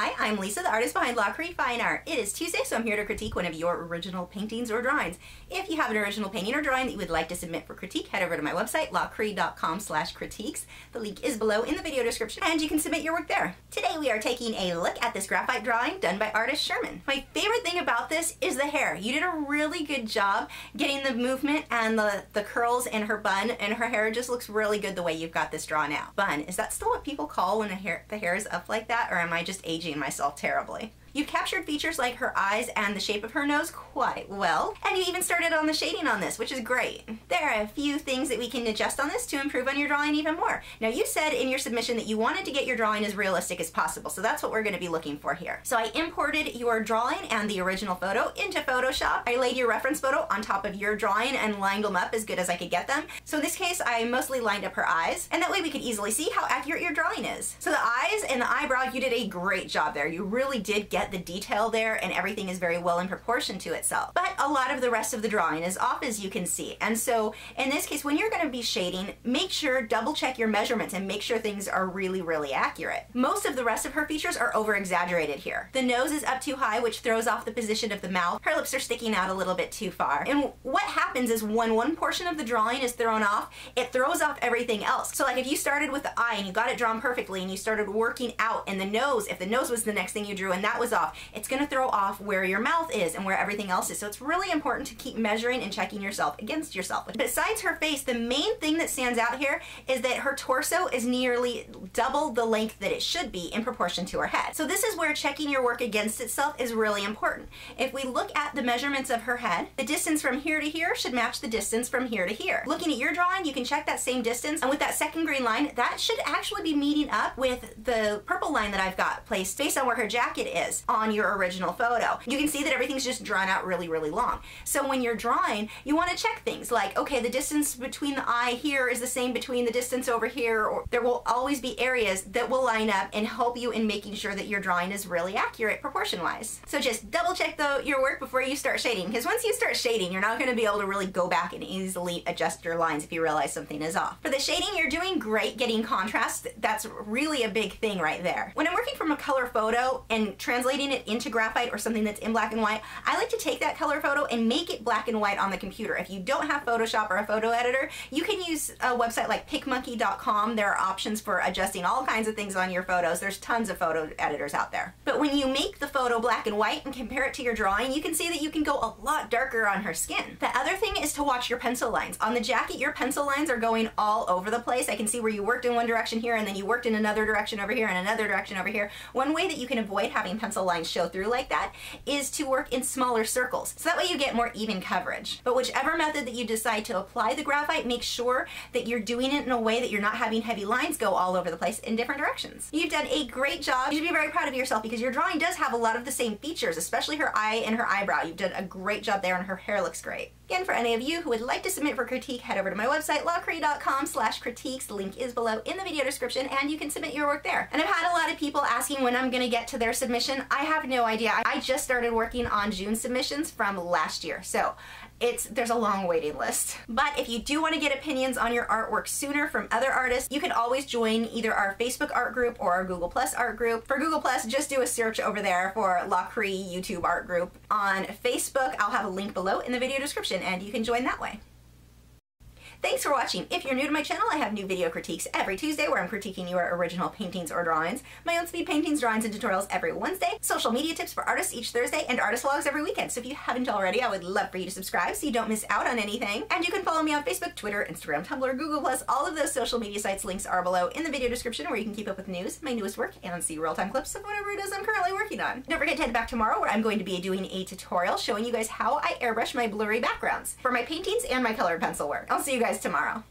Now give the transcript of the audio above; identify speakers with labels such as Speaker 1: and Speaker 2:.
Speaker 1: Hi, I'm Lisa, the artist behind Lachri Fine Art. It is Tuesday, so I'm here to critique one of your original paintings or drawings. If you have an original painting or drawing that you would like to submit for critique, head over to my website, lachri.com/critiques. The link is below in the video description, and you can submit your work there. Today we are taking a look at this graphite drawing done by artist Sherman. My favorite thing about this is the hair. You did a really good job getting the movement and the curls in her bun, and her hair just looks really good the way you've got this drawn out. Bun, is that still what people call when the hair is up like that, or am I just aging myself terribly? You've captured features like her eyes and the shape of her nose quite well, and you even started on the shading on this, which is great. There are a few things that we can adjust on this to improve on your drawing even more. Now, you said in your submission that you wanted to get your drawing as realistic as possible, so that's what we're going to be looking for here. So I imported your drawing and the original photo into Photoshop. I laid your reference photo on top of your drawing and lined them up as good as I could get them. So in this case, I mostly lined up her eyes, and that way we could easily see how accurate your drawing is. So the eyes and the eyebrow, you did a great job there. You really did get the detail there, and everything is very well in proportion to itself. But a lot of the rest of the drawing is off, as you can see. And so in this case, when you're going to be shading, make sure, double check your measurements and make sure things are really, really accurate. Most of the rest of her features are over exaggerated here. The nose is up too high, which throws off the position of the mouth. Her lips are sticking out a little bit too far. And what happens is when one portion of the drawing is thrown off, it throws off everything else. So like if you started with the eye and you got it drawn perfectly and you started working out in the nose, if the nose was the next thing you drew and that was off, it's going to throw off where your mouth is and where everything else is. So it's really important to keep measuring and checking yourself against yourself. Besides her face, the main thing that stands out here is that her torso is nearly double the length that it should be in proportion to her head. So this is where checking your work against itself is really important. If we look at the measurements of her head, the distance from here to here should match the distance from here to here. Looking at your drawing, you can check that same distance, and with that second green line, that should actually be meeting up with the purple line that I've got placed based on where her jacket is on your original photo. You can see that everything's just drawn out really, really long. So when you're drawing, you want to check things like, okay, the distance between the eye here is the same between the distance over here, or there will always be areas that will line up and help you in making sure that your drawing is really accurate proportion-wise. So just double check your work before you start shading, because once you start shading, you're not going to be able to really go back and easily adjust your lines if you realize something is off. For the shading, you're doing great getting contrast. That's really a big thing right there. When I'm working from a color photo and translating it into graphite or something that's in black and white, I like to take that color photo and make it black and white on the computer. If you don't have Photoshop or a photo editor, you can use a website like picmonkey.com. There are options for adjusting all kinds of things on your photos. There's tons of photo editors out there. But when you make the photo black and white and compare it to your drawing, you can see that you can go a lot darker on her skin. The other thing is to watch your pencil lines. On the jacket, your pencil lines are going all over the place. I can see where you worked in one direction here, and then you worked in another direction over here, and another direction over here. One way that you can avoid having pencil lines show through like that is to work in smaller circles. So that way you get more even coverage. But whichever method that you decide to apply the graphite, make sure that you're doing it in a way that you're not having heavy lines go all over the place in different directions. You've done a great job. You should be very proud of yourself because your drawing does have a lot of the same features, especially her eye and her eyebrow. You've done a great job there, and her hair looks great. Again, for any of you who would like to submit for critique, head over to my website, lachri.com/critiques. The link is below in the video description, and you can submit your work there. And I've had a lot of people asking when I'm going to get to their submission. I have no idea. I just started working on June submissions from last year, so there's a long waiting list. But if you do want to get opinions on your artwork sooner from other artists, you can always join either our Facebook art group or our Google Plus art group. For Google Plus, just do a search over there for Lachri YouTube art group. On Facebook, I'll have a link below in the video description, and you can join that way. Thanks for watching. If you're new to my channel, I have new video critiques every Tuesday where I'm critiquing your original paintings or drawings, my own speed paintings, drawings, and tutorials every Wednesday, social media tips for artists each Thursday, and artist vlogs every weekend. So if you haven't already, I would love for you to subscribe so you don't miss out on anything. And you can follow me on Facebook, Twitter, Instagram, Tumblr, Google+. All of those social media sites links are below in the video description, where you can keep up with news, my newest work, and see real-time clips of whatever it is I'm currently working on. Don't forget to head back tomorrow, where I'm going to be doing a tutorial showing you guys how I airbrush my blurry backgrounds for my paintings and my colored pencil work. I'll see you guys tomorrow.